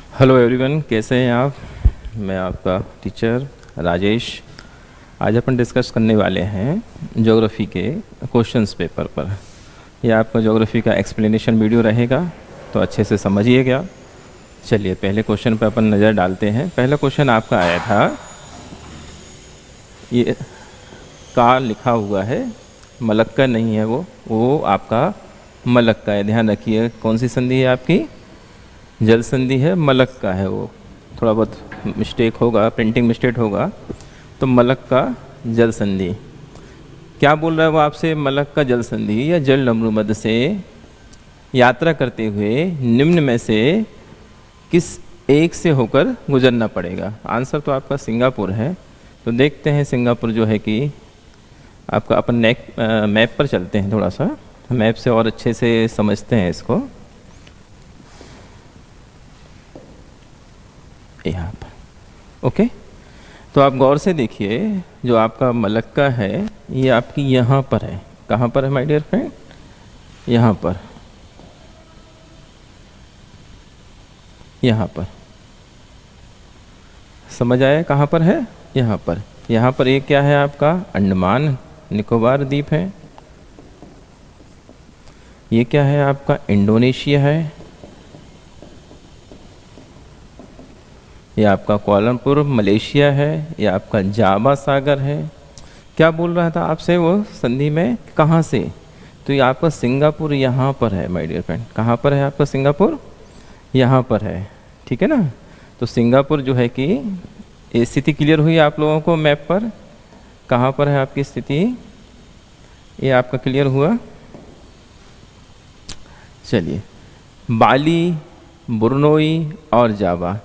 Hello everyone, कैसे हैं आप। मैं आपका टीचर राजेश। आज अपन डिस्कस करने वाले हैं ज्योग्राफी के क्वेश्चंस पेपर पर। यह आपका ज्योग्राफी का एक्सप्लेनेशन वीडियो रहेगा, तो अच्छे से समझिएगा। चलिए पहले क्वेश्चन पर अपन नज़र डालते हैं। पहला क्वेश्चन आपका आया था, ये का लिखा हुआ है, मलक्का नहीं है, वो आपका मलक्का है। ध्यान रखिए, कौन सी संधि है आपकी, जल संधि है, मलक्का है। वो थोड़ा बहुत मिस्टेक होगा, प्रिंटिंग मिस्टेक होगा, तो मलक्का जल संधि। क्या बोल रहा है वो आपसे, मलक्का जल संधि या जल डमरू से यात्रा करते हुए निम्न में से किस एक से होकर गुजरना पड़ेगा। आंसर तो आपका सिंगापुर है। तो देखते हैं सिंगापुर जो है कि आपका, अपन मैप पर चलते हैं, थोड़ा सा मैप से और अच्छे से समझते हैं इसको। यहाँ पर ओके, तो आप गौर से देखिए, जो आपका मलक्का है ये आपकी यहाँ पर है। कहाँ पर है माय डियर फ्रेंड, यहाँ पर, यहाँ पर। समझ आया कहाँ पर है, यहाँ पर। यहाँ पर एक क्या है आपका, अंडमान निकोबार द्वीप है। ये क्या है आपका, इंडोनेशिया है। ये आपका कोलमपुर मलेशिया है। ये आपका जावा सागर है। क्या बोल रहा था आपसे वो संधि में, कहाँ से, तो ये आपका सिंगापुर यहाँ पर है माय डियर फ्रेंड। कहाँ पर है आपका सिंगापुर, यहाँ पर है। ठीक है ना। तो सिंगापुर जो है कि ये स्थिति क्लियर हुई आप लोगों को मैप पर, कहाँ पर है आपकी स्थिति, ये आपका क्लियर हुआ। चलिए, बाली, बुरनोई और जावा।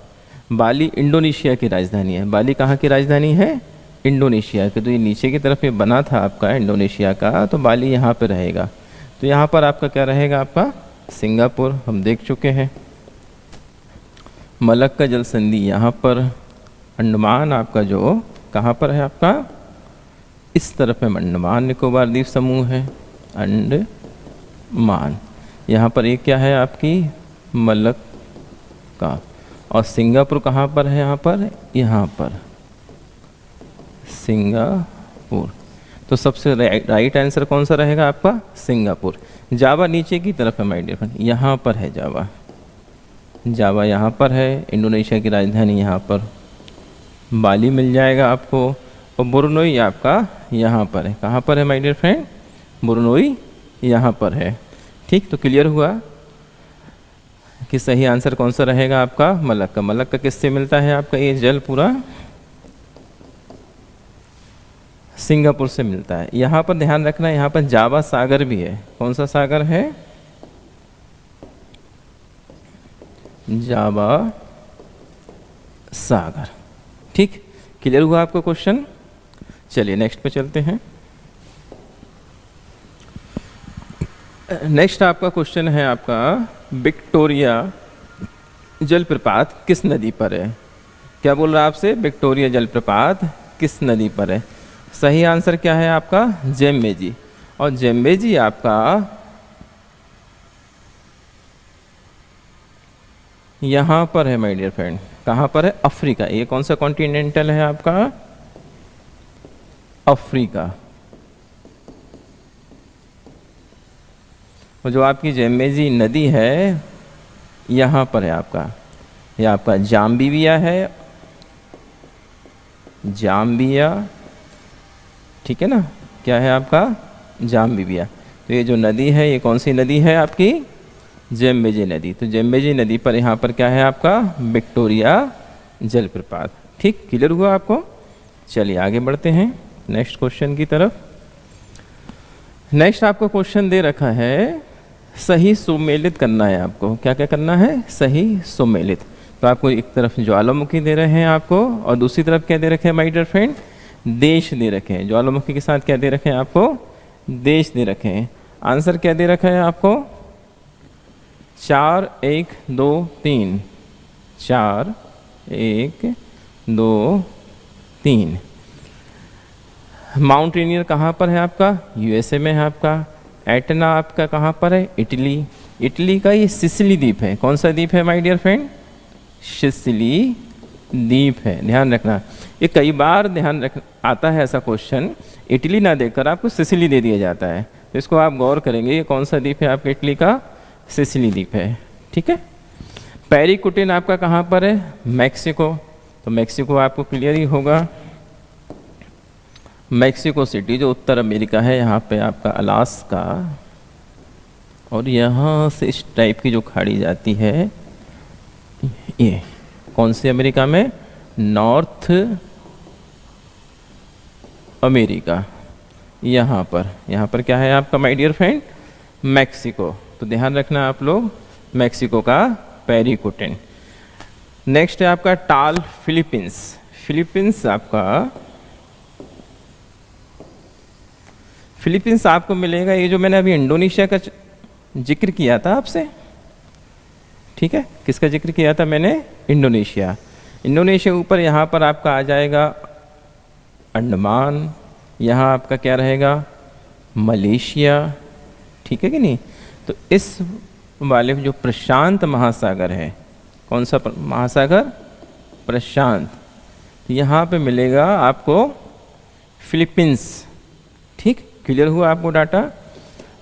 बाली इंडोनेशिया की राजधानी है। बाली कहाँ की राजधानी है, इंडोनेशिया की। तो ये नीचे की तरफ ये बना था आपका इंडोनेशिया का, तो बाली यहाँ पे रहेगा। तो यहाँ पर आपका क्या रहेगा, आपका सिंगापुर हम देख चुके हैं। मलक्का जल संधि यहाँ पर। अंडमान आपका जो कहाँ पर है आपका, इस तरफ में अंडमान निकोबार द्वीप समूह है, अंडमान। यहाँ पर एक क्या है आपकी, मलक्का। और सिंगापुर कहाँ पर है, यहाँ पर, यहाँ पर सिंगापुर। तो सबसे राइट आंसर कौन सा रहेगा आपका, सिंगापुर। जावा नीचे की तरफ है माय डियर फ्रेंड, यहाँ पर है जावा। जावा यहाँ पर है, इंडोनेशिया की राजधानी यहाँ पर। बाली मिल जाएगा आपको। और बुरनोई आपका यहाँ पर है। कहाँ पर है माय डियर फ्रेंड, बुरनोई यहाँ पर है। ठीक, तो क्लियर हुआ कि सही आंसर कौन सा रहेगा आपका, मलक्का। मलक्का किससे मिलता है आपका, ये जल पूरा सिंगापुर से मिलता है। यहाँ पर ध्यान रखना, यहाँ पर जावा सागर भी है। कौन सा सागर है, जावा सागर। ठीक, क्लियर हुआ आपको क्वेश्चन। चलिए नेक्स्ट पे चलते हैं। नेक्स्ट आपका क्वेश्चन है आपका, विक्टोरिया जलप्रपात किस नदी पर है। क्या बोल रहा है आपसे, विक्टोरिया जलप्रपात किस नदी पर है। सही आंसर क्या है आपका, जेम्बेजी। और जेम्बेजी आपका यहाँ पर है माय डियर फ्रेंड। कहाँ पर है, अफ्रीका। ये कौन सा कॉन्टिनेंटल है आपका, अफ्रीका। और जो आपकी जेम्बेजी नदी है यहाँ पर है आपका, यह आपका जाम्बिया है, जाम्बिया। ठीक है ना, क्या है आपका, जाम्बिया। तो ये जो नदी है, ये कौन सी नदी है आपकी, जेम्बेजी नदी। तो जेम्बेजी नदी पर यहाँ पर क्या है आपका, विक्टोरिया जलप्रपात। ठीक, क्लियर हुआ आपको। चलिए आगे बढ़ते हैं नेक्स्ट क्वेश्चन की तरफ। नेक्स्ट आपको क्वेश्चन दे रखा है, सही सुमेलित करना है आपको। क्या क्या करना है, सही सुमेलित। तो आपको एक तरफ ज्वालामुखी दे रहे हैं आपको, और दूसरी तरफ क्या दे रखे हैं माय डियर फ्रेंड, देश दे रखे हैं। ज्वालामुखी के साथ क्या दे रखे हैं आपको, देश दे रखे हैं। आंसर क्या दे रखा है आपको, 4 1 2 3। 4 1 2 3। माउंट रेनियर कहाँ पर है आपका, यूएसए में है आपका। एटना आपका कहाँ पर है, इटली। इटली का ये सिसिली द्वीप है। कौन सा द्वीप है माय डियर फ्रेंड, सिसिली द्वीप है। ध्यान रखना, ये कई बार ध्यान रख आता है ऐसा क्वेश्चन, इटली ना देकर आपको सिसिली दे दिया जाता है, तो इसको आप गौर करेंगे ये कौन सा द्वीप है आपके इटली का, सिसिली द्वीप है। ठीक है। पेरिकुटिन आपका कहाँ पर है, मैक्सिको, तो मैक्सिको आपको क्लियर ही होगा। मैक्सिको सिटी जो उत्तर अमेरिका है, यहाँ पे आपका अलास्का, और यहाँ से इस टाइप की जो खाड़ी जाती है, ये कौन से अमेरिका में, नॉर्थ अमेरिका, यहाँ पर क्या है आपका माय डियर फ्रेंड, मैक्सिको। तो ध्यान रखना आप लोग, मैक्सिको का पेरिकुटिन। नेक्स्ट है आपका टाल फिलीपींस। फिलीपींस आपको मिलेगा, ये जो मैंने अभी इंडोनेशिया का जिक्र किया था आपसे, ठीक है, किसका जिक्र किया था मैंने, इंडोनेशिया ऊपर यहाँ पर आपका आ जाएगा अंडमान, यहाँ आपका क्या रहेगा, मलेशिया, ठीक है कि नहीं। तो इस वाले जो प्रशांत महासागर है, कौन सा महासागर, प्रशांत, यहाँ पे मिलेगा आपको फिलीपींस। ठीक, क्लियर हुआ आपको डाटा।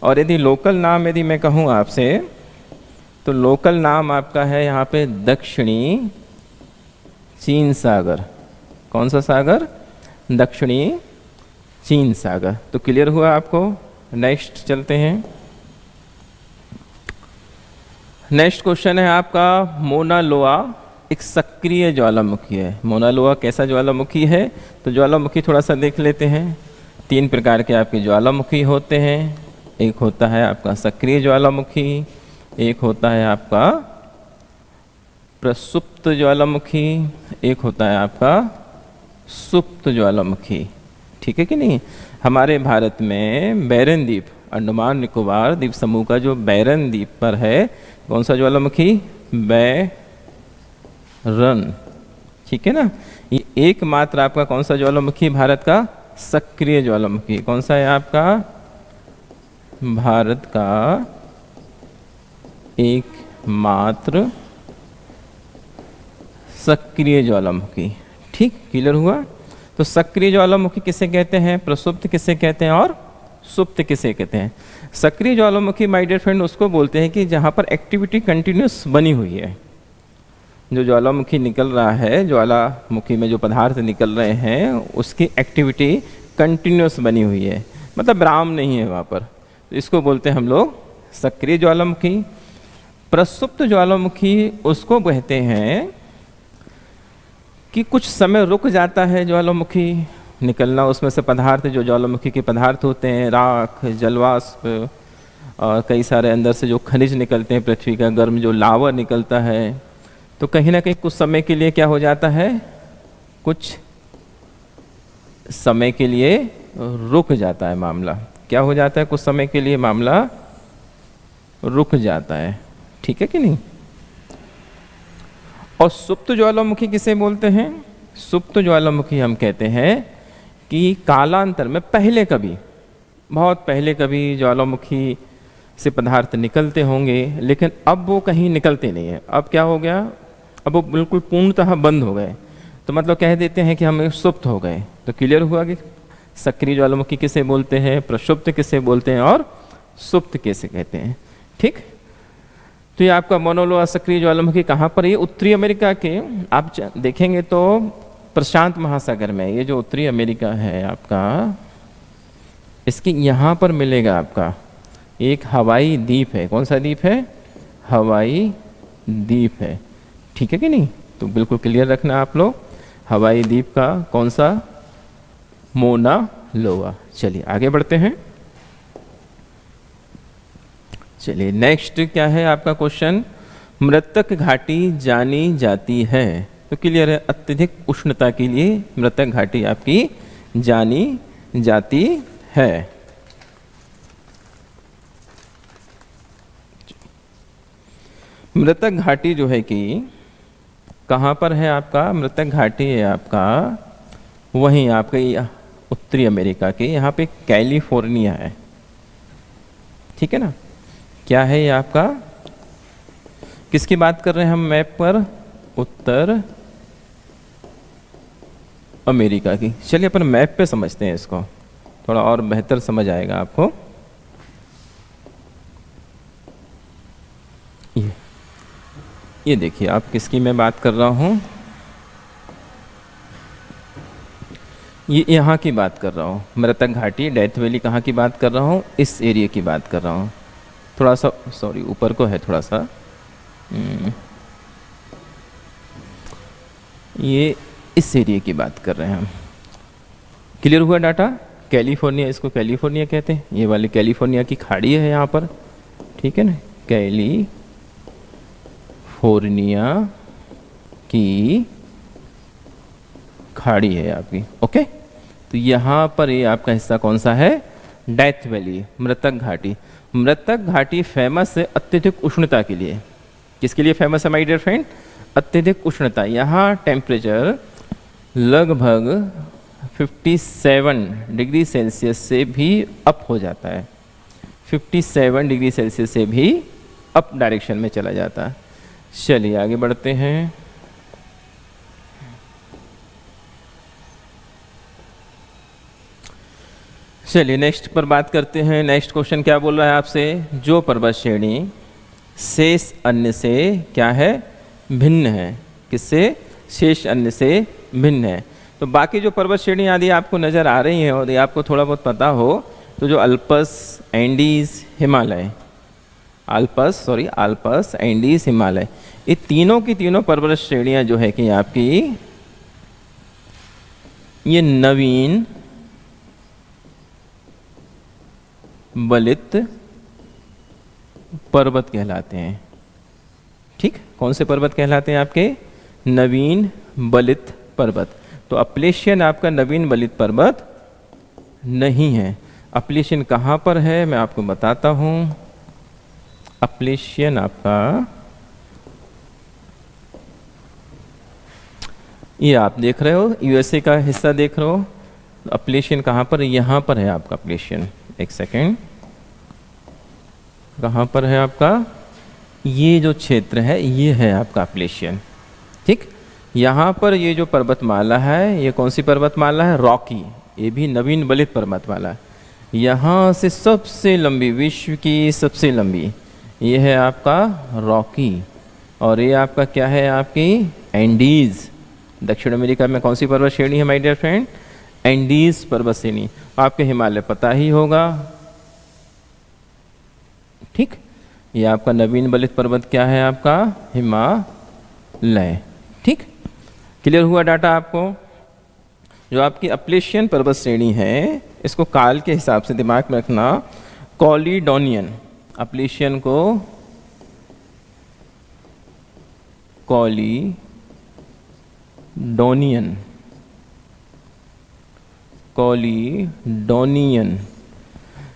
और यदि लोकल नाम यदि मैं कहूँ आपसे, तो लोकल नाम आपका है यहाँ पे दक्षिणी चीन सागर। कौन सा सागर, दक्षिणी चीन सागर। तो क्लियर हुआ आपको। नेक्स्ट चलते हैं। नेक्स्ट क्वेश्चन है आपका मोना लोआ एक सक्रिय ज्वालामुखी है। मोना लोआ कैसा ज्वालामुखी है, तो ज्वालामुखी थोड़ा सा देख लेते हैं। 3 प्रकार के आपके ज्वालामुखी होते हैं। एक होता है आपका सक्रिय ज्वालामुखी, एक होता है आपका प्रसुप्त ज्वालामुखी, एक होता है आपका सुप्त ज्वालामुखी। ठीक है कि नहीं। हमारे भारत में बैरन द्वीप, अंडमान निकोबार द्वीप समूह का जो बैरन द्वीप पर है, कौन सा ज्वालामुखी, बैरन, ठीक है ना। ये एकमात्र आपका कौन सा ज्वालामुखी, भारत का सक्रिय ज्वालामुखी। कौन सा है आपका, भारत का एकमात्र सक्रिय ज्वालामुखी। ठीक, क्लियर हुआ। तो सक्रिय ज्वालामुखी किसे कहते हैं, प्रसुप्त किसे कहते हैं, और सुप्त किसे कहते हैं। सक्रिय ज्वालामुखी माय डियर फ्रेंड उसको बोलते हैं कि जहाँ पर एक्टिविटी कंटिन्यूस बनी हुई है। जो ज्वालामुखी निकल रहा है, ज्वालामुखी में जो पदार्थ निकल रहे हैं, उसकी एक्टिविटी कंटिन्यूस बनी हुई है, मतलब विराम नहीं है वहाँ पर, तो इसको बोलते हैं हम लोग सक्रिय ज्वालामुखी। प्रसुप्त ज्वालामुखी उसको कहते हैं कि कुछ समय रुक जाता है ज्वालामुखी निकलना, उसमें से पदार्थ जो ज्वालामुखी के पदार्थ होते हैं, राख, जलवाष्प और कई सारे अंदर से जो खनिज निकलते हैं, पृथ्वी का गर्म जो लावा निकलता है, तो कहीं ना कहीं कुछ समय के लिए क्या हो जाता है, कुछ समय के लिए रुक जाता है मामला। क्या हो जाता है, कुछ समय के लिए मामला रुक जाता है। ठीक है कि नहीं। और सुप्त ज्वालामुखी किसे बोलते हैं, सुप्त ज्वालामुखी हम कहते हैं कि कालांतर में पहले कभी, बहुत पहले कभी ज्वालामुखी से पदार्थ निकलते होंगे, लेकिन अब वो कहीं निकलते नहीं है। अब क्या हो गया, अब वो बिल्कुल पूर्णतः बंद हो गए, तो मतलब कह देते हैं कि हम सुप्त हो गए। तो क्लियर हुआ कि सक्रिय ज्वालामुखी किसे बोलते हैं, प्रसुप्त किसे बोलते हैं, और सुप्त किसे कहते हैं। ठीक, तो ये आपका मोना लोआ सक्रिय ज्वालामुखी कहाँ पर, ये उत्तरी अमेरिका के, आप देखेंगे तो प्रशांत महासागर में, ये जो उत्तरी अमेरिका है आपका, इसके यहाँ पर मिलेगा आपका एक हवाई द्वीप है। कौन सा द्वीप है, हवाई द्वीप है। ठीक है कि नहीं। तो बिल्कुल क्लियर रखना आप लोग, हवाई द्वीप का कौन सा, मोना लोआ। चलिए आगे बढ़ते हैं। चलिए नेक्स्ट क्या है आपका क्वेश्चन, मृतक घाटी जानी जाती है। तो क्लियर है, अत्यधिक उष्णता के लिए मृतक घाटी आपकी जानी जाती है। मृतक घाटी जो है कि कहाँ पर है आपका, मृतक घाटी है आपका वहीं आपके उत्तरी अमेरिका के, यहाँ पे कैलिफोर्निया है। ठीक है ना। क्या है ये आपका, किसकी बात कर रहे हैं हम मैप पर, उत्तर अमेरिका की। चलिए अपन मैप पे समझते हैं इसको, थोड़ा और बेहतर समझ आएगा आपको। ये देखिए आप किसकी मैं बात कर रहा हूँ, ये यहाँ की बात कर रहा हूँ, मृतक घाटी डेथ वैली कहाँ की बात कर रहा हूँ, इस एरिया की बात कर रहा हूँ। थोड़ा सा सॉरी ऊपर को है थोड़ा सा, ये इस एरिया की बात कर रहे हैं हम। क्लियर हुआ डाटा? कैलिफोर्निया, इसको कैलिफोर्निया कहते हैं, ये वाली कैलिफोर्निया की खाड़ी है यहाँ पर, ठीक है ना, कैलिफोर्निया की खाड़ी है आपकी। ओके, तो यहाँ पर ये आपका हिस्सा कौन सा है, डेथ वैली, मृतक घाटी। मृतक घाटी फेमस है अत्यधिक उष्णता के लिए। किसके लिए फेमस है माय डियर फ्रेंड? अत्यधिक उष्णता। यहाँ टेम्परेचर लगभग 57 डिग्री सेल्सियस से भी अप हो जाता है, 57 डिग्री सेल्सियस से भी अप डायरेक्शन में चला जाता है। चलिए आगे बढ़ते हैं। चलिए नेक्स्ट पर बात करते हैं। नेक्स्ट क्वेश्चन क्या बोल रहा है आपसे, जो पर्वत श्रेणी शेष अन्य से क्या है, भिन्न है। किससे? शेष अन्य से भिन्न है। तो बाकी जो पर्वत श्रेणी आदि आपको नज़र आ रही हैं और ये आपको थोड़ा बहुत पता हो, तो जो Alps, Andes, Himalaya, Alps, Andes, Himalaya, ये तीनों की तीनों पर्वत श्रेणियां जो है कि आपकी ये नवीन बलित पर्वत कहलाते हैं। ठीक, कौन से पर्वत कहलाते हैं आपके? नवीन बलित पर्वत। तो अपलेशियन आपका नवीन बलित पर्वत नहीं है। अपलेशियन कहाँ पर है मैं आपको बताता हूँ। अपलेशियन आपका ये आप देख रहे हो, यूएसए का हिस्सा देख रहे हो। अपलेशियन कहाँ पर? यहाँ पर है आपका अपलेशियन। एक सेकेंड, कहाँ पर है आपका? ये जो क्षेत्र है ये है आपका अपलेशियन। ठीक, यहाँ पर ये जो पर्वतमाला है, ये कौन सी पर्वतमाला है? रॉकी। ये भी नवीन बलित पर्वतमाला है। यहाँ से सबसे लंबी, विश्व की सबसे लंबी, ये है आपका रॉकी। और ये आपका क्या है? आपकी एंडीज। दक्षिण अमेरिका में कौन सी पर्वत श्रेणी है माय डियर फ्रेंड? एंडीज पर्वत श्रेणी। आपके हिमालय पता ही होगा। ठीक, ये आपका नवीन बलित पर्वत क्या है? आपका हिमालय। ठीक, क्लियर हुआ डाटा आपको? जो आपकी अपलेशियन पर्वत श्रेणी है, इसको काल के हिसाब से दिमाग में रखना, कॉलीडोनियन। अपलेशियन को कॉलीडोनियन,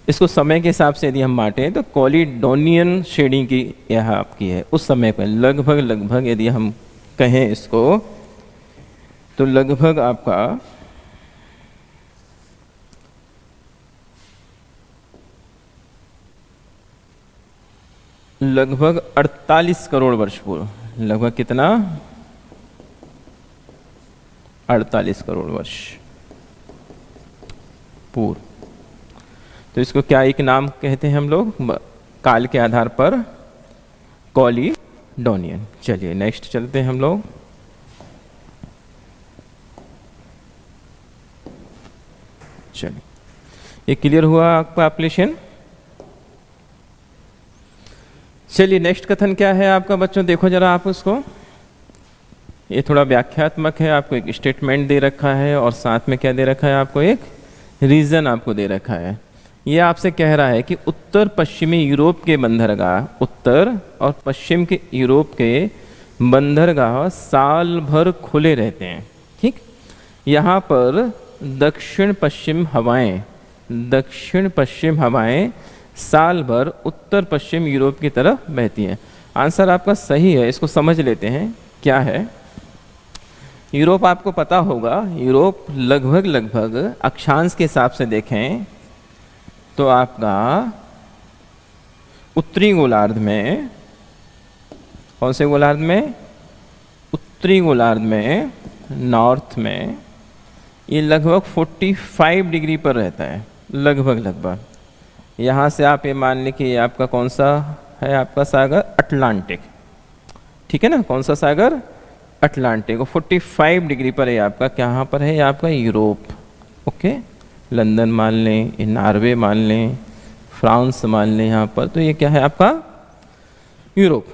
इसको समय के हिसाब से यदि हम बांटें तो कॉलीडोनियन श्रेणी की यह आपकी है। उस समय पर लगभग यदि हम कहें इसको, तो लगभग आपका लगभग 48 करोड़ वर्ष पूर्व। लगभग कितना? 48 करोड़ वर्ष पूर्व। तो इसको क्या एक नाम कहते हैं हम लोग काल के आधार पर? कॉलीडोनियन। चलिए नेक्स्ट चलते हैं हम लोग। चलिए, ये क्लियर हुआ आपका अपलेशियन? चलिए नेक्स्ट कथन क्या है आपका बच्चों, देखो जरा आप उसको। ये थोड़ा व्याख्यात्मक है, आपको एक स्टेटमेंट दे रखा है और साथ में क्या दे रखा है? आपको एक रीजन आपको दे रखा है। ये आपसे कह रहा है कि उत्तर पश्चिमी यूरोप के बंदरगाह, उत्तर और पश्चिम के यूरोप के बंदरगाह साल भर खुले रहते हैं। ठीक, यहाँ पर दक्षिण पश्चिम हवाएं साल भर उत्तर पश्चिम यूरोप की तरफ बहती हैं। आंसर आपका सही है। इसको समझ लेते हैं क्या है। यूरोप आपको पता होगा, यूरोप लगभग अक्षांश के हिसाब से देखें तो आपका उत्तरी गोलार्ध में, कौन से गोलार्ध में? उत्तरी गोलार्ध में, नॉर्थ में, ये लगभग 45 डिग्री पर रहता है, लगभग। यहाँ से आप ये मान लें कि ये आपका कौन सा है, आपका सागर अटलांटिक, ठीक है ना, कौन सा सागर, अटलांटिक। और 45 डिग्री पर है आपका, कहाँ पर है, आपका यूरोप। ओके, लंदन मान लें, नॉर्वे मान लें, फ्रांस मान लें यहाँ पर, तो ये क्या है आपका यूरोप,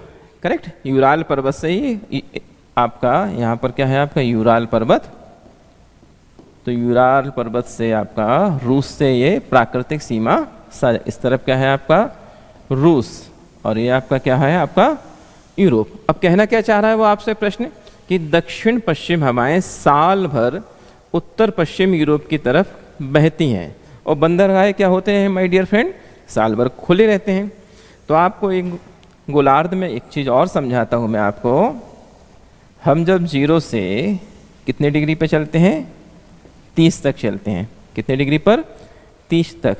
करेक्ट। यूराल पर्वत से ही आपका यहाँ पर क्या है, आपका यूराल पर्वत। तो यूराल पर्वत से आपका रूस से ये प्राकृतिक सीमा, इस तरफ क्या है आपका रूस, और ये आपका क्या है, आपका यूरोप। अब कहना क्या चाह रहा है वो आपसे प्रश्न, कि दक्षिण पश्चिम हवाएं साल भर उत्तर पश्चिम यूरोप की तरफ बहती हैं, और बंदरगाह क्या होते हैं माय डियर फ्रेंड, साल भर खुले रहते हैं। तो आपको एक गोलार्ध में एक चीज़ और समझाता हूँ मैं आपको। हम जब 0 से कितने डिग्री पे चलते हैं, 30 तक चलते हैं, कितने डिग्री पर, 30 तक।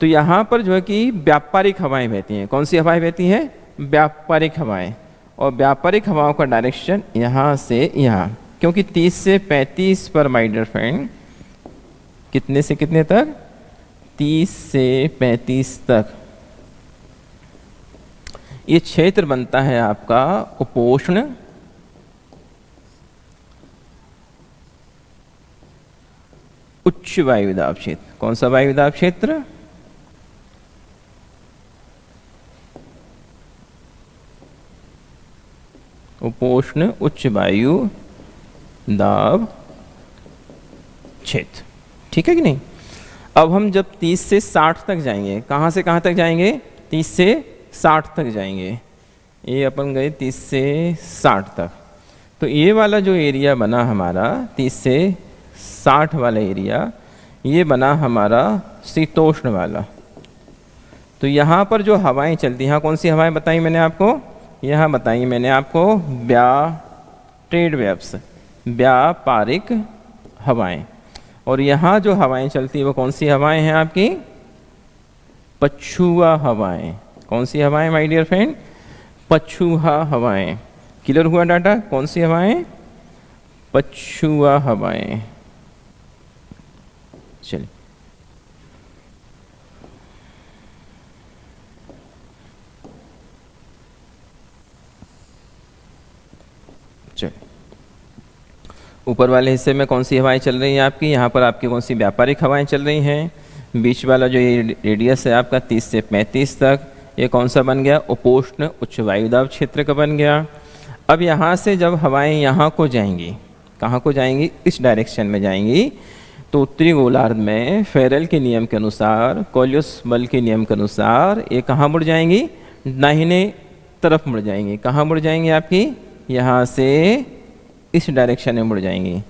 तो यहाँ पर जो है कि व्यापारिक हवाएं बहती हैं। कौन सी हवाएं बहती हैं, व्यापारिक हवाएं। और व्यापारिक हवाओं का डायरेक्शन यहाँ से यहाँ, क्योंकि 30 से 35 पर माय डियर फ्रेंड, कितने से कितने तक, 30 से 35 तक ये क्षेत्र बनता है आपका उपोष्ण उच्च वायुदाब क्षेत्र। कौन सा वायुदाब क्षेत्र, उपोष्ण उच्च वायु दाब क्षेत्र, ठीक है कि नहीं। अब हम जब 30 से 60 तक जाएंगे, कहाँ से कहाँ तक जाएंगे, 30 से 60 तक जाएंगे। ये अपन गए 30 से 60 तक, तो ये वाला जो एरिया बना हमारा 30 से 60 वाला एरिया, ये बना हमारा शीतोष्ण वाला। तो यहाँ पर जो हवाएं चलती हैं, यहाँ कौन सी हवाएं बताई मैंने आपको, यहाँ बताई मैंने आपको ट्रेड वेव्स, व्यापारिक हवाएं। और यहाँ जो हवाएं चलती है वो कौन सी हवाएं हैं आपकी, पछुआ हवाएं। कौन सी हवाएं माय डियर फ्रेंड, पछुआ हवाएं। क्लियर हुआ डाटा, कौन सी हवाएं, पछुआ हवाएं। चलिए ऊपर वाले हिस्से में कौन सी हवाएं चल रही हैं आपकी, यहाँ पर आपकी कौन सी व्यापारिक हवाएं चल रही हैं। बीच वाला जो ये रेडियस है आपका 30 से 35 तक, ये कौन सा बन गया, उपोष्ण उच्च वायुदाब क्षेत्र का बन गया। अब यहाँ से जब हवाएं यहाँ को जाएंगी, कहाँ को जाएंगी, इस डायरेक्शन में जाएंगी, तो उत्तरी गोलार्ध में फेरेल के नियम के अनुसार, कोलियस बल के नियम के अनुसार ये कहाँ मुड़ जाएंगी, दाहिने तरफ मुड़ जाएंगी। कहाँ मुड़ जाएंगी आपकी, यहाँ से इस डायरेक्शन में मुड़ जाएंगी।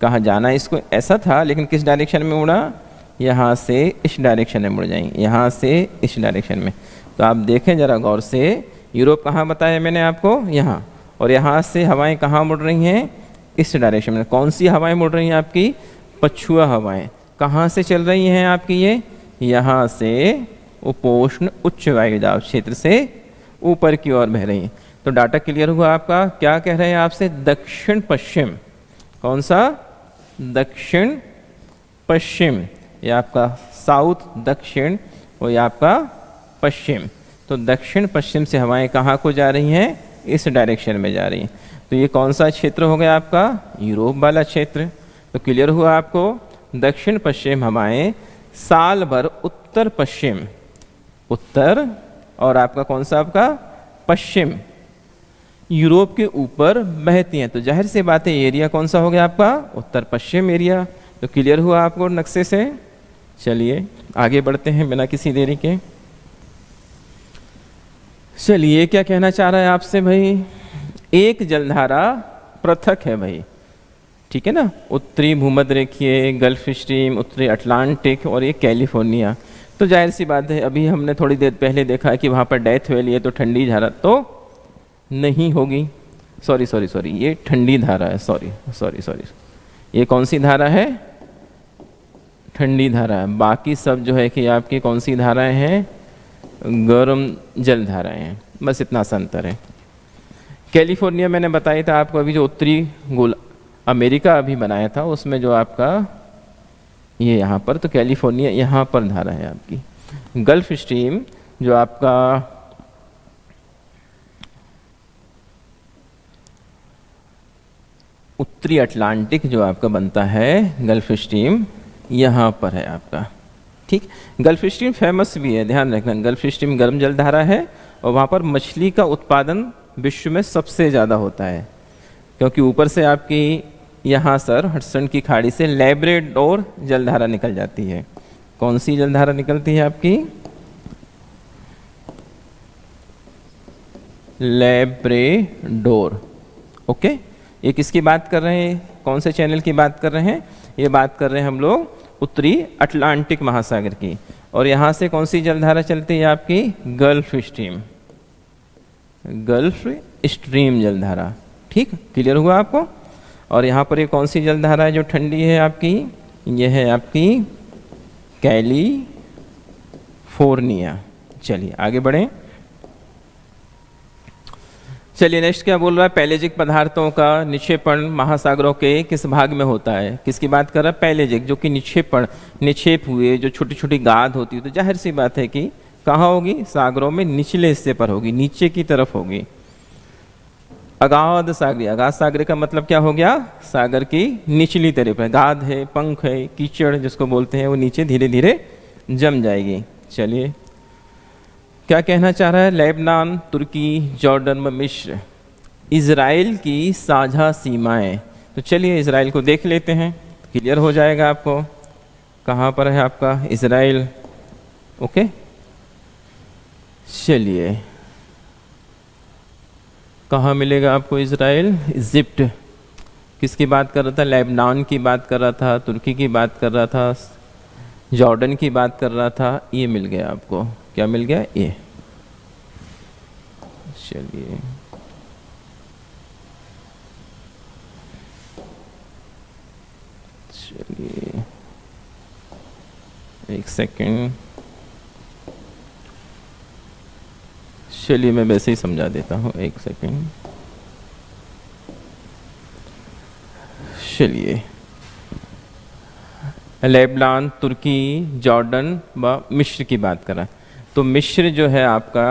कहाँ जाना इसको ऐसा था, लेकिन किस डायरेक्शन में मुड़ा, यहाँ से इस डायरेक्शन में मुड़ जाएंगे, यहाँ से इस डायरेक्शन में। तो आप देखें ज़रा गौर से, यूरोप कहाँ बताया मैंने आपको, यहाँ, और यहाँ से हवाएं कहाँ मुड़ रही हैं, इस डायरेक्शन में। कौन सी हवाएं मुड़ रही हैं आपकी, पछुआ हवाएं। कहाँ से चल रही हैं आपकी ये, यहाँ से उपोष्ण उच्च वायुदाब क्षेत्र से ऊपर की ओर बह रही हैं। तो डाटा क्लियर हुआ आपका। क्या कह रहे हैं आपसे, दक्षिण पश्चिम। कौन सा, दक्षिण पश्चिम। ये आपका साउथ दक्षिण, और ये आपका पश्चिम। तो दक्षिण पश्चिम से हवाएं कहाँ को जा रही हैं, इस डायरेक्शन में जा रही हैं। तो ये कौन सा क्षेत्र हो गया आपका, यूरोप वाला क्षेत्र। तो क्लियर हुआ आपको, दक्षिण पश्चिम हवाएं साल भर उत्तर पश्चिम, उत्तर और आपका कौन सा, आपका पश्चिम यूरोप के ऊपर बहती हैं। तो जाहिर सी बात है एरिया कौन सा हो गया आपका, उत्तर पश्चिम एरिया। तो क्लियर हुआ आपको नक्शे से। चलिए आगे बढ़ते हैं बिना किसी देरी के। चलिए क्या कहना चाह रहा है आपसे भाई, एक जलधारा पृथक है भाई, ठीक है ना। उत्तरी भूमध्य रेखीय, गल्फ स्ट्रीम, उत्तरी अटलांटिक और ये कैलिफोर्निया। तो जाहिर सी बात है, अभी हमने थोड़ी देर पहले देखा कि वहाँ पर डेथ वैली है, तो ठंडी धारा तो नहीं होगी। सॉरी, ये ठंडी धारा है, सॉरी, ये कौन सी धारा है, ठंडी धारा है। बाकी सब जो है कि आपकी कौन सी धाराएं हैं, गर्म जल धाराएं हैं। बस इतना सा अंतर है। कैलिफोर्निया मैंने बताया था आपको अभी, जो उत्तरी गोल अमेरिका अभी बनाया था उसमें जो आपका ये यहाँ पर, तो कैलिफोर्निया यहाँ पर धारा है आपकी। गल्फ स्ट्रीम जो आपका उत्तरी अटलांटिक जो आपका बनता है गल्फ स्ट्रीम यहाँ पर है आपका। ठीक, गल्फ स्ट्रीम फेमस भी है, ध्यान रखना। गल्फ स्ट्रीम गर्म जल धारा है और वहाँ पर मछली का उत्पादन विश्व में सबसे ज़्यादा होता है, क्योंकि ऊपर से आपकी यहाँ सर हडसन की खाड़ी से लैब्राडोर जलधारा निकल जाती है। कौन सी जलधारा निकलती है आपकी? लैब्राडोर। ओके, ये किसकी बात कर रहे हैं, कौन से चैनल की बात कर रहे हैं? ये बात कर रहे हैं हम लोग उत्तरी अटलांटिक महासागर की। और यहाँ से कौन सी जलधारा चलती है आपकी? गल्फ स्ट्रीम, गल्फ स्ट्रीम जलधारा। ठीक, क्लियर हुआ आपको? और यहाँ पर ये कौन सी जलधारा है जो ठंडी है आपकी? ये है आपकी कैलिफोर्निया। चलिए आगे बढ़ें। चलिए नेक्स्ट क्या बोल रहा है? पैलेजिक पदार्थों का निक्षेपण महासागरों के किस भाग में होता है? किसकी बात कर रहा है? पैलेजिक, जो कि निक्षेप हुए जो छोटी छोटी गाद होती है, तो जाहिर सी बात है कि कहाँ होगी? सागरों में निचले हिस्से पर होगी, नीचे की तरफ होगी। अगाध सागरी, अगाध सागरी का मतलब क्या हो गया? सागर की निचली तरफ है, गाद है, पंख है, कीचड़ जिसको बोलते हैं, वो नीचे धीरे धीरे जम जाएगी। चलिए क्या कहना चाह रहा है? लेबनान, तुर्की, जॉर्डन व मिस्र इज़राइल की साझा सीमाएं। तो चलिए इज़राइल को देख लेते हैं, क्लियर हो जाएगा आपको। कहाँ पर है आपका इज़राइल? ओके, चलिए कहाँ मिलेगा आपको इज़राइल? इजिप्ट। किसकी बात कर रहा था? लेबनान की बात कर रहा था, तुर्की की बात कर रहा था, जॉर्डन की बात कर रहा था। ये मिल गया आपको, क्या मिल गया? ये। चलिए चलिए एक सेकंड, चलिए मैं वैसे ही समझा देता हूँ, एक सेकंड। चलिए लेबनान, तुर्की, जॉर्डन व मिस्र की बात करा, तो मिस्र जो है आपका,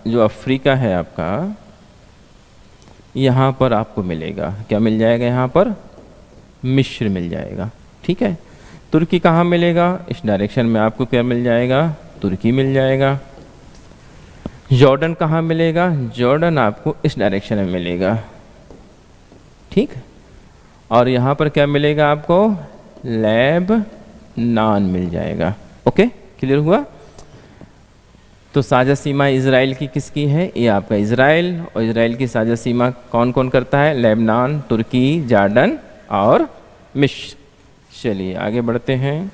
जो अफ्रीका है आपका, यहाँ पर आपको मिलेगा, क्या मिल जाएगा? यहाँ पर मिस्र मिल जाएगा। ठीक है, तुर्की कहाँ मिलेगा? इस डायरेक्शन में आपको क्या मिल जाएगा? तुर्की मिल जाएगा। जॉर्डन कहाँ मिलेगा? जॉर्डन आपको इस डायरेक्शन में मिलेगा। ठीक, और यहाँ पर क्या मिलेगा आपको? लेबनान मिल जाएगा। ओके, क्लियर हुआ? तो साझा सीमा इज़राइल की किसकी है? ये आपका इज़राइल। और इज़राइल की साझा सीमा कौन कौन करता है? लेबनान, तुर्की, जॉर्डन और मिस्र। चलिए आगे बढ़ते हैं।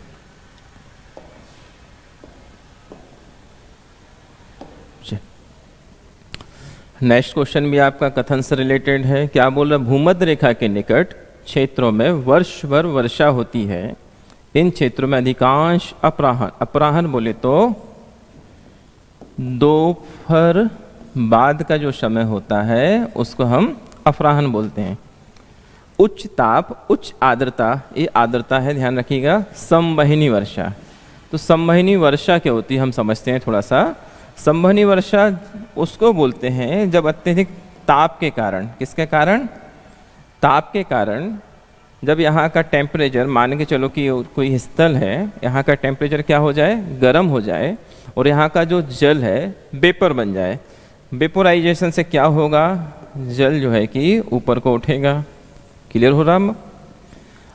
नेक्स्ट क्वेश्चन भी आपका कथन से रिलेटेड है। क्या बोल रहा है? भूमध्य रेखा के निकट क्षेत्रों में वर्ष भर वर्षा होती है। इन क्षेत्रों में अधिकांश अपराह्न, अपराह्न बोले तो दोपहर बाद का जो समय होता है उसको हम अपराह्न बोलते हैं। उच्च ताप, उच्च आर्द्रता, ये आर्द्रता है, ध्यान रखिएगा। संवहनी वर्षा, तो संवहनी वर्षा क्या होती है हम समझते हैं थोड़ा सा। संवहनी वर्षा उसको बोलते हैं जब अत्यधिक ताप के कारण, किसके कारण? ताप के कारण, जब यहाँ का टेम्परेचर, मान के चलो कि कोई स्थल है, यहाँ का टेम्परेचर क्या हो जाए? गर्म हो जाए, और यहाँ का जो जल है वेपर बन जाए। वेपोराइजेशन से क्या होगा? जल जो है कि ऊपर को उठेगा। क्लियर हो रहा?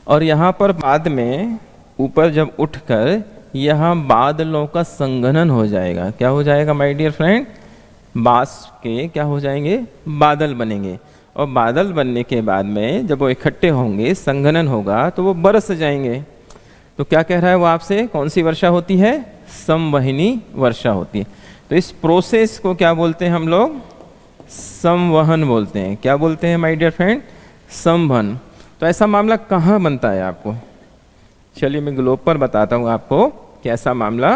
और यहाँ पर बाद में ऊपर जब उठकर यहाँ बादलों का संघनन हो जाएगा। क्या हो जाएगा माय डियर फ्रेंड? बाष्प के क्या हो जाएंगे? बादल बनेंगे। और बादल बनने के बाद में जब वो इकट्ठे होंगे, संघनन होगा, तो वो बरस जाएंगे। तो क्या कह रहा है वो आपसे? कौन सी वर्षा होती है? संवहनी वर्षा होती है। तो इस प्रोसेस को क्या बोलते हैं हम लोग? संवहन बोलते हैं। क्या बोलते हैं माय डियर फ्रेंड? संवहन। तो ऐसा मामला कहाँ बनता है आपको? चलिए मैं ग्लोब पर बताता हूँ आपको कि ऐसा मामला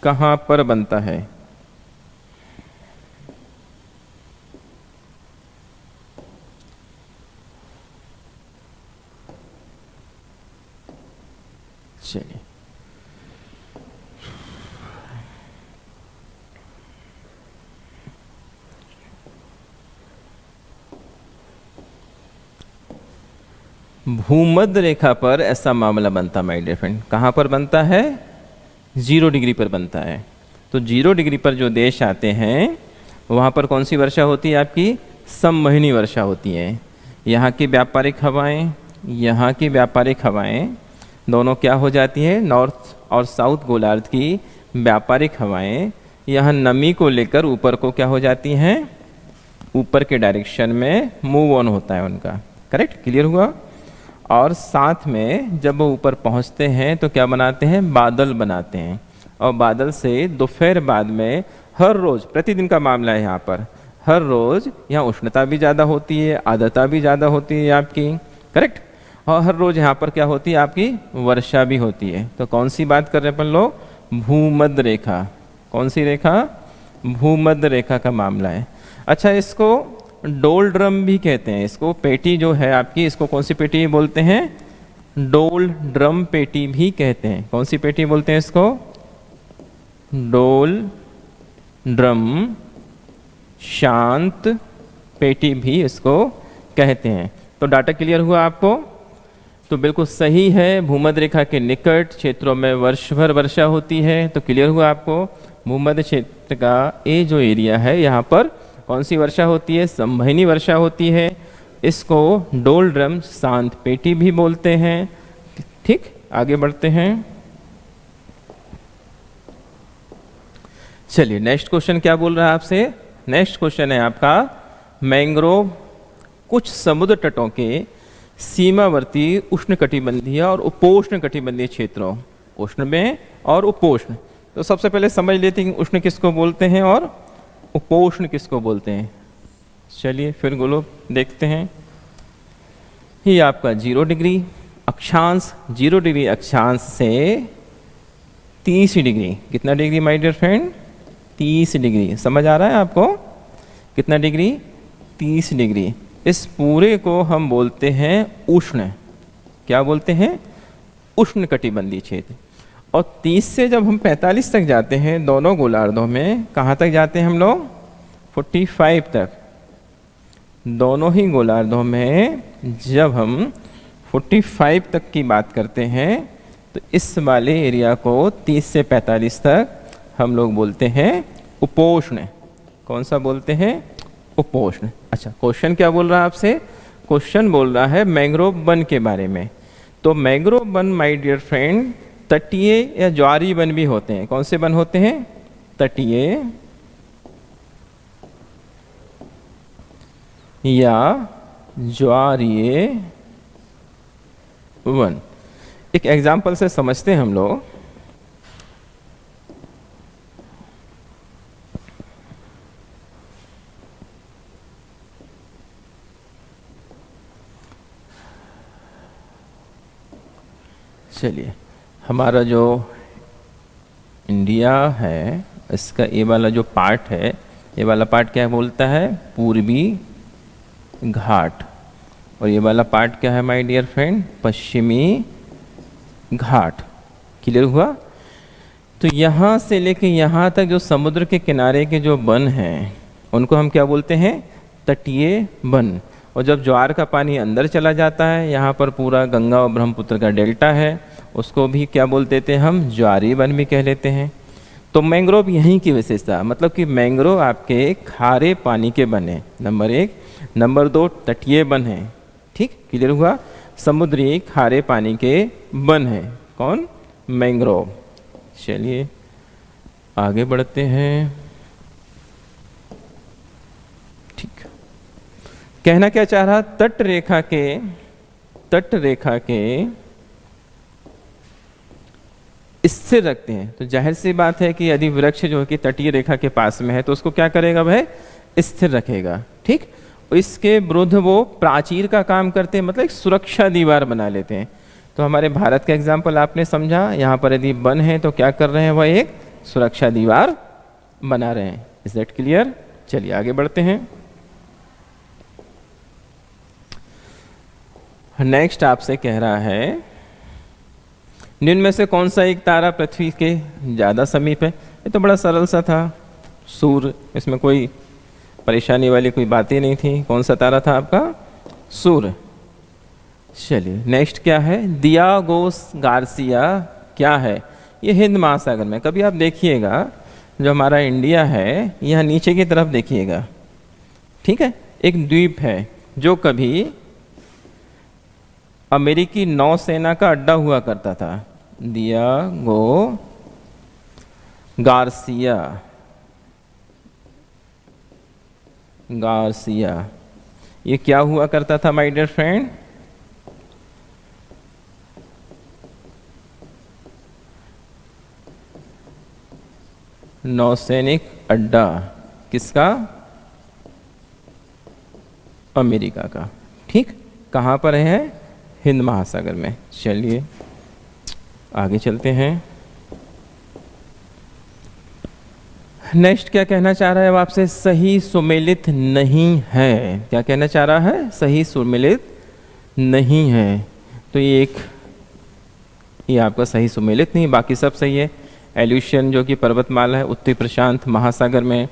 कहाँ पर बनता है। चलिए, भूमध्य रेखा पर ऐसा मामला बनता माय डियर फ्रेंड, कहाँ पर बनता है? 0 डिग्री पर बनता है। तो 0 डिग्री पर जो देश आते हैं वहाँ पर कौन सी वर्षा होती है? आपकी सममोहिनी वर्षा होती है। यहाँ की व्यापारिक हवाएं, यहाँ की व्यापारिक हवाएं दोनों क्या हो जाती हैं? नॉर्थ और साउथ गोलार्ध की व्यापारिक हवाएं यहाँ नमी को लेकर ऊपर को क्या हो जाती हैं? ऊपर के डायरेक्शन में मूव ऑन होता है उनका। करेक्ट, क्लियर हुआ? और साथ में जब वो ऊपर पहुंचते हैं तो क्या बनाते हैं? बादल बनाते हैं। और बादल से दोपहर बाद में हर रोज़, प्रतिदिन का मामला है यहाँ पर, हर रोज़ यहाँ उष्णता भी ज़्यादा होती है, आर्द्रता भी ज़्यादा होती है आपकी। करेक्ट, और हर रोज़ यहाँ पर क्या होती है? आपकी वर्षा भी होती है। तो कौन सी बात कर रहे हैं अपन लोग? भूमध्य रेखा। कौन सी रेखा? भूमध्य रेखा का मामला है। अच्छा, इसको डोल ड्रम भी कहते हैं। इसको पेटी जो है आपकी, इसको कौन सी पेटी बोलते हैं? डोल ड्रम पेटी भी कहते हैं। कौन सी पेटी बोलते हैं इसको? डोल ड्रम शांत पेटी भी इसको कहते हैं। तो डाटा क्लियर हुआ आपको? तो बिल्कुल सही है, भूमध्य रेखा के निकट क्षेत्रों में वर्ष भर वर्षा होती है। तो क्लियर हुआ आपको? भूमध्य क्षेत्र का ये जो एरिया है यहाँ पर कौन सी वर्षा होती है? सममोहिनी वर्षा होती है। इसको डोल ड्रम शांत पेटी भी बोलते हैं। ठीक, आगे बढ़ते हैं। चलिए, नेक्स्ट क्वेश्चन क्या बोल रहा है आपसे? नेक्स्ट क्वेश्चन है आपका, मैंग्रोव कुछ समुद्र तटों के सीमावर्ती उष्णकटिबंधीय और उपोष्ण कटिबंधीय क्षेत्रों, उष्ण में और उपोष्ण। तो सबसे पहले समझ लेते हैं उष्ण किसको बोलते हैं और उपोष्ण किसको बोलते हैं। चलिए फिर गोलो देखते हैं। ये आपका 0 डिग्री अक्षांश, 0 डिग्री अक्षांश से 30 डिग्री, कितना degree my dear friend? 30 degree. समझ आ रहा है आपको? कितना डिग्री? 30 डिग्री। इस पूरे को हम बोलते हैं उष्ण। क्या बोलते हैं? उष्ण कटिबंधीय क्षेत्र। और 30 से जब हम 45 तक जाते हैं दोनों गोलार्धों में, कहाँ तक जाते हैं हम लोग? 45 तक। दोनों ही गोलार्धों में जब हम 45 तक की बात करते हैं तो इस वाले एरिया को 30 से 45 तक हम लोग बोलते हैं उपोष्ण। कौन सा बोलते हैं? उपोष्ण। अच्छा, क्वेश्चन क्या बोल रहा है आपसे? क्वेश्चन बोल रहा है मैंग्रोव वन के बारे में। तो मैंग्रोव वन माय डियर फ्रेंड तटीय या ज्वारी वन भी होते हैं। कौन से वन होते हैं? तटीय या ज्वारीय वन। एक एग्जाम्पल से समझते हैं हम लोग। चलिए, हमारा जो इंडिया है इसका ये वाला जो पार्ट है, ये वाला पार्ट क्या बोलता है? पूर्वी घाट। और ये वाला पार्ट क्या है माय डियर फ्रेंड? पश्चिमी घाट। क्लियर हुआ? तो यहाँ से लेके यहाँ तक जो समुद्र के किनारे के जो वन हैं उनको हम क्या बोलते हैं? तटीय वन। और जब ज्वार का पानी अंदर चला जाता है, यहाँ पर पूरा गंगा और ब्रह्मपुत्र का डेल्टा है, उसको भी क्या बोल देते हैं हम? ज्वारी वन भी कह लेते हैं। तो मैंग्रोव यहीं की विशेषता, मतलब कि मैंग्रोव आपके खारे पानी के वन हैं, नंबर 1। नंबर 2 तटीय वन हैं। ठीक, क्लियर हुआ? समुद्री खारे पानी के वन हैं। कौन? मैंग्रोव। चलिए आगे बढ़ते हैं। ठीक, कहना क्या चाह रहा? तट रेखा के स्थिर रखते हैं। तो जाहिर सी बात है कि यदि वृक्ष जो है कि तटीय रेखा के पास में है तो उसको क्या करेगा? वह स्थिर रखेगा। ठीक, इसके विरुद्ध वो प्राचीर का काम करते हैं, मतलब एक सुरक्षा दीवार बना लेते हैं। तो हमारे भारत का एग्जाम्पल आपने समझा। यहाँ पर यदि वन है तो क्या कर रहे हैं? वह एक सुरक्षा दीवार बना रहे हैं। Is that clear? चलिए आगे बढ़ते हैं। नेक्स्ट आपसे कह रहा है निम्न में से कौन सा एक तारा पृथ्वी के ज़्यादा समीप है? ये तो बड़ा सरल सा था, सूर्य। इसमें कोई परेशानी वाली कोई बात ही नहीं थी। कौन सा तारा था आपका? सूर्य। चलिए नेक्स्ट क्या है? दियागोस गार्सिया क्या है? ये हिंद महासागर में। कभी आप देखिएगा जो हमारा इंडिया है यहाँ नीचे की तरफ देखिएगा, ठीक है, एक द्वीप है जो कभी अमेरिकी नौसेना का अड्डा हुआ करता था। दियागो गार्सिया, गार्सिया ये क्या हुआ करता था माय डियर फ्रेंड? नौसैनिक अड्डा। किसका? अमेरिका का। ठीक, कहाँ पर है? हिंद महासागर में। चलिए आगे चलते हैं। नेक्स्ट क्या कहना चाह रहा है अब आपसे? सही सुमेलित नहीं है। क्या कहना चाह रहा है? सही सुमेलित नहीं है। तो ये आपका सही सुमेलित नहीं, बाकी सब सही है। एल्यूशियन जो कि पर्वतमाला है उत्तरी प्रशांत महासागर में,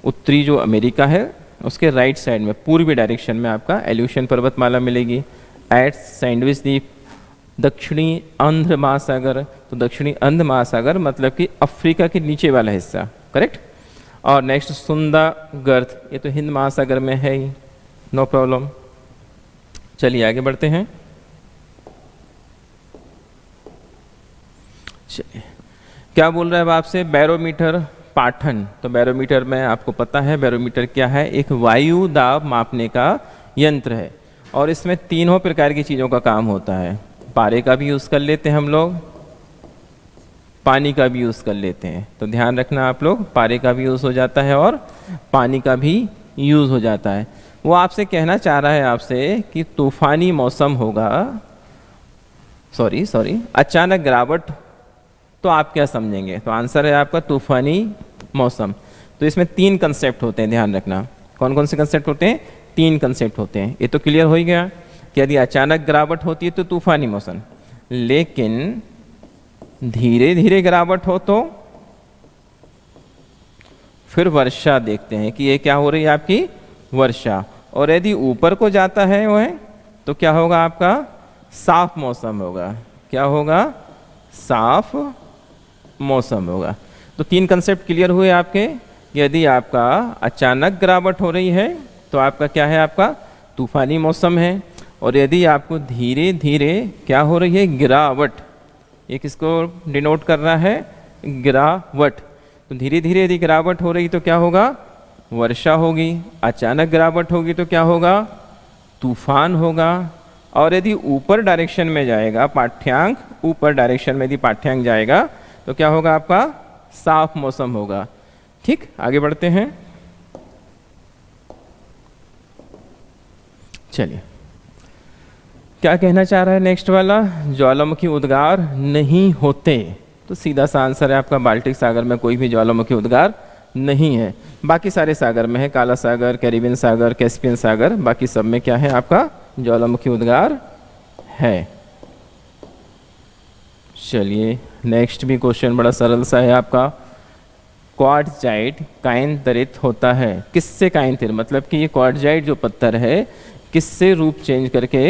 उत्तरी जो अमेरिका है उसके राइट साइड में पूर्वी डायरेक्शन में आपका एल्यूशियन पर्वतमाला मिलेगी। एट सैंडविच द्वीप दक्षिणी अंध महासागर, तो दक्षिणी अंध महासागर मतलब कि अफ्रीका के नीचे वाला हिस्सा, करेक्ट। और नेक्स्ट सुंदरगर्त, ये तो हिंद महासागर में है ही, नो प्रॉब्लम। चलिए आगे बढ़ते हैं। चलिए क्या बोल रहा है अब आपसे? बैरोमीटर पाठन। तो बैरोमीटर में आपको पता है बैरोमीटर क्या है? एक वायु दाब मापने का यंत्र है और इसमें तीनों प्रकार की चीज़ों का काम होता है। पारे का भी यूज़ कर लेते हैं हम लोग, पानी का भी यूज़ कर लेते हैं। तो ध्यान रखना आप लोग, पारे का भी यूज़ हो जाता है और पानी का भी यूज़ हो जाता है। वो आपसे कहना चाह रहा है आपसे कि तूफानी मौसम होगा, सॉरी अचानक गिरावट, तो आप क्या समझेंगे? तो आंसर है आपका तूफानी मौसम। तो इसमें तीन कंसेप्ट होते हैं, ध्यान रखना। कौन कौन से कंसेप्ट होते हैं? तीन कंसेप्ट होते हैं। ये तो क्लियर हो ही गया कि यदि अचानक गिरावट होती है तो तूफानी मौसम, लेकिन धीरे धीरे गिरावट हो तो फिर वर्षा देखते हैं कि ये क्या हो रही है आपकी? वर्षा। और यदि ऊपर को जाता है वो है तो क्या होगा आपका? साफ मौसम होगा। क्या होगा? साफ मौसम होगा। तो तीन कंसेप्ट क्लियर हुए आपके। यदि आपका अचानक गिरावट हो रही है तो आपका क्या है? आपका तूफानी मौसम है। और यदि आपको धीरे धीरे क्या हो रही है? गिरावट। ये किसको डिनोट कर रहा है? गिरावट। तो धीरे धीरे यदि गिरावट हो रही तो क्या होगा? वर्षा होगी। अचानक गिरावट होगी तो क्या होगा? तूफान होगा। और यदि ऊपर डायरेक्शन में जाएगा पाठ्यांक, ऊपर डायरेक्शन में यदि पाठ्यांक जाएगा तो क्या होगा? आपका साफ मौसम होगा। ठीक, आगे बढ़ते हैं। चलिए क्या कहना चाह रहा है नेक्स्ट वाला? ज्वालामुखी उद्गार नहीं होते। तो सीधा सा आंसर है आपका बाल्टिक सागर में कोई भी ज्वालामुखी उद्गार नहीं है। बाकी सारे सागर में है, काला सागर, कैरिबियन सागर, कैस्पियन सागर, बाकी सब में क्या है? आपका ज्वालामुखी उद्गार है। चलिए नेक्स्ट भी क्वेश्चन बड़ा सरल सा है आपका। क्वार्टजाइट कायंतरित होता है। किससे कायंतरित? मतलब कि ये क्वार्टजाइट जो पत्थर है किससे रूप चेंज करके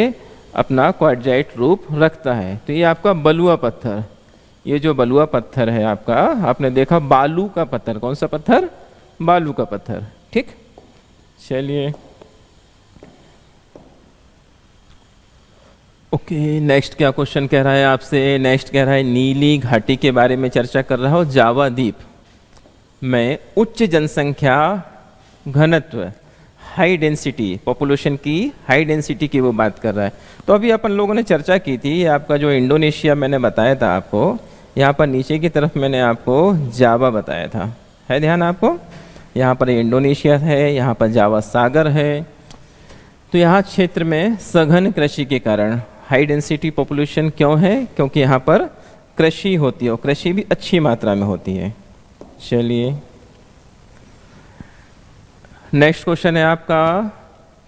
अपना क्वार्टजाइट रूप रखता है? तो ये आपका बलुआ पत्थर। ये जो बलुआ पत्थर है आपका, आपने देखा बालू का पत्थर। कौन सा पत्थर? बालू का पत्थर। ठीक, चलिए ओके। नेक्स्ट क्या क्वेश्चन कह रहा है आपसे? नेक्स्ट कह रहा है नीली घाटी के बारे में चर्चा कर रहा हो। जावा द्वीप में उच्च जनसंख्या घनत्व, हाई डेंसिटी, पॉपुलेशन की हाई डेंसिटी की वो बात कर रहा है। तो अभी अपन लोगों ने चर्चा की थी, ये आपका जो इंडोनेशिया मैंने बताया था आपको, यहाँ पर नीचे की तरफ मैंने आपको जावा बताया था, है ध्यान आपको? यहाँ पर इंडोनेशिया है, यहाँ पर जावा सागर है। तो यहाँ क्षेत्र में सघन कृषि के कारण हाई डेंसिटी पॉपुलेशन क्यों है? क्योंकि यहाँ पर कृषि होती है और कृषि भी अच्छी मात्रा में होती है। चलिए नेक्स्ट क्वेश्चन है आपका,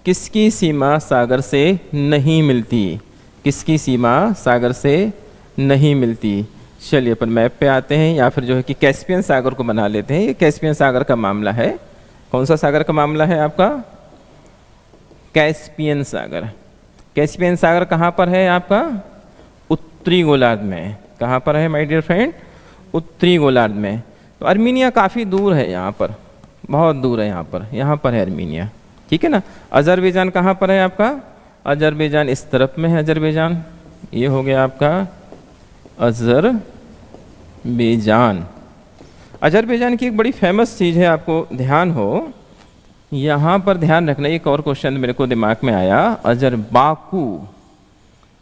किसकी सीमा सागर से नहीं मिलती? किसकी सीमा सागर से नहीं मिलती। चलिए अपन मैप पे आते हैं, या फिर जो है कि कैस्पियन सागर को बना लेते हैं। ये कैस्पियन सागर का मामला है। कौन सा सागर का मामला है आपका? कैस्पियन सागर। कैस्पियन सागर कहाँ पर है आपका? उत्तरी गोलार्ध में। कहाँ पर है माय डियर फ्रेंड? उत्तरी गोलार्ध में। तो अर्मीनिया काफ़ी दूर है, यहाँ पर बहुत दूर है, यहाँ पर है अर्मीनिया, ठीक है ना। अजरबैजान कहाँ पर है आपका? अजरबैजान इस तरफ में है। अजरबैजान ये हो गया आपका अजरबैजान। अजरबैजान की एक बड़ी फेमस चीज़ है, आपको ध्यान हो, यहाँ पर ध्यान रखना। एक और क्वेश्चन मेरे को दिमाग में आया। बाकू,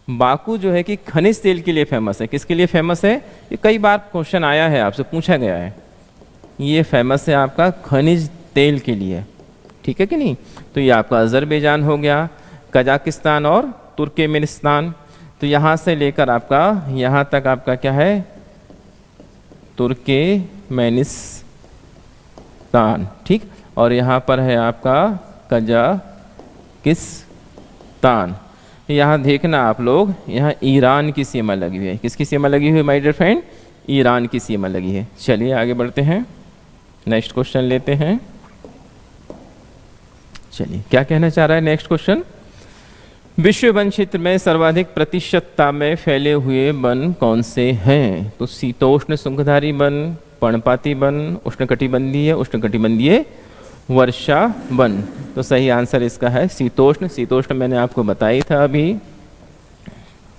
बाकू जो है कि खनिज तेल के लिए फेमस है। किसके लिए फेमस है? ये कई बार क्वेश्चन आया है, आपसे पूछा गया है। ये फेमस है आपका खनिज तेल के लिए, ठीक है कि नहीं। तो ये आपका अजरबैजान हो गया, कजाकिस्तान और तुर्कमेनिस्तान। तो यहाँ से लेकर आपका यहाँ तक आपका क्या है? तुर्कमेनिस्तान, ठीक। और यहाँ पर है आपका कजाकिस्तान। यहाँ देखना आप लोग, यहाँ ईरान की सीमा लगी हुई है। किसकी सीमा लगी हुई है माय डियर फ्रेंड? ईरान की सीमा लगी है। चलिए आगे बढ़ते हैं, नेक्स्ट क्वेश्चन लेते हैं। चलिए क्या कहना चाह रहा है नेक्स्ट क्वेश्चन? विश्व वन क्षेत्र में सर्वाधिक प्रतिशतता में फैले हुए वन कौन से हैं? तो शीतोष्ण सुंखधारी वन, पर्णपाती वन, उष्णकटिबंधीय, उष्णकटिबंधीय वर्षा वन। तो सही आंसर इसका है शीतोष्ण। शीतोष्ण मैंने आपको बताई था अभी,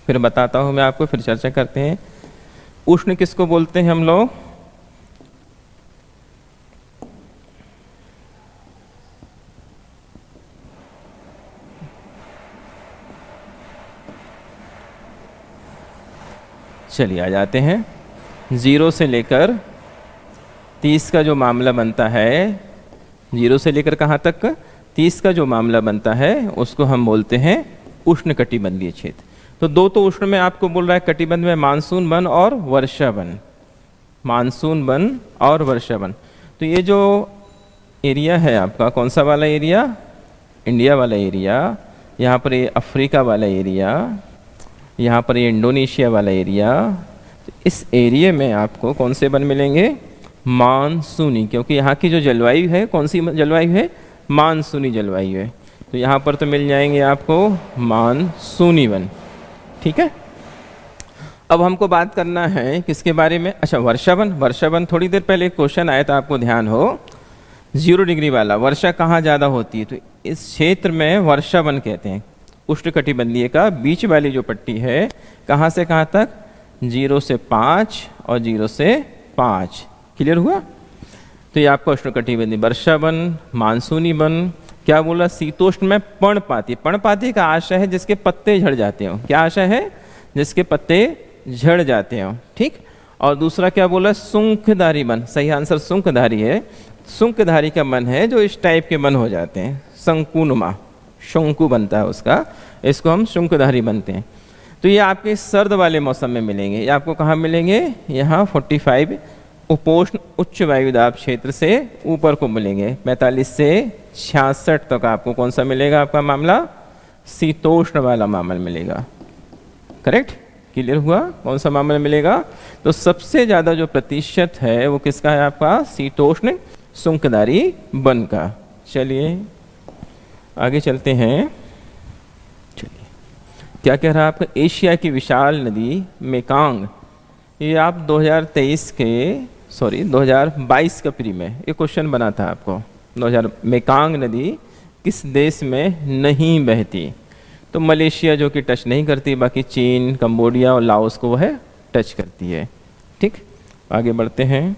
फिर बताता हूँ मैं आपको, फिर चर्चा करते हैं। उष्ण किसको बोलते हैं हम लोग? चलिए आ जाते हैं। 0 से लेकर 30 का जो मामला बनता है, 0 से लेकर कहाँ तक? 30 का जो मामला बनता है उसको हम बोलते हैं उष्णकटिबंधीय क्षेत्र। तो दो तो उष्ण में आपको बोल रहा है, कटिबंध में मानसून वन और वर्षा वन, मानसून वन और वर्षा वन। तो ये जो एरिया है आपका, कौन सा वाला एरिया? इंडिया वाला एरिया, यहाँ पर ये अफ्रीका वाला एरिया, यहाँ पर ये इंडोनेशिया वाला एरिया। तो इस एरिया में आपको कौन से वन मिलेंगे? मानसूनी, क्योंकि यहाँ की जो जलवायु है कौन सी जलवायु है? मानसूनी जलवायु है। तो यहाँ पर तो मिल जाएंगे आपको मानसूनी वन, ठीक है। अब हमको बात करना है किसके बारे में? अच्छा, वर्षा वन। वर्षा वन थोड़ी देर पहले क्वेश्चन आया था, आपको ध्यान हो, 0 डिग्री वाला। वर्षा कहाँ ज़्यादा होती है? तो इस क्षेत्र में वर्षा वन कहते हैं। उष्णकटिबंधीय का बीच वाली जो पट्टी है, कहाँ से कहाँ तक? 0 से 5 और 0 से 5। क्लियर हुआ? तो ये आपका उष्णकटिबंधीय वर्षा वन, मानसूनी वन। क्या बोला? शीतोष्ण में पर्णपाती। पर्णपाती का आशय है जिसके पत्ते झड़ जाते हो। क्या आशय है? जिसके पत्ते झड़ जाते हो, ठीक। और दूसरा क्या बोला? सुंखधारी वन। सही आंसर सुंखधारी है। सुंखधारी का वन है जो इस टाइप के वन हो जाते हैं, शंकुनुमा, शंकु बनता है उसका, इसको हम शुंखधारी बनते हैं। तो ये आपके सर्द वाले मौसम में मिलेंगे। ये आपको कहाँ मिलेंगे? यहाँ 45 उपोष्ण उच्च वायुदाब क्षेत्र से ऊपर को मिलेंगे। 45 से 66 तक आपको कौन सा मिलेगा? आपका मामला शीतोष्ण वाला मामला मिलेगा। करेक्ट? क्लियर हुआ? कौन सा मामला मिलेगा? तो सबसे ज़्यादा जो प्रतिशत है वो किसका है? आपका शीतोष्ण शुंखधारी वन का। चलिए आगे चलते हैं। चलिए क्या कह रहा है आपका? एशिया की विशाल नदी मेकांग। ये आप 2022 का प्री में ये क्वेश्चन बना था आपको। मेकांग नदी किस देश में नहीं बहती? तो मलेशिया जो कि टच नहीं करती, बाकी चीन, कंबोडिया और लाओस को वह टच करती है, ठीक। आगे बढ़ते हैं।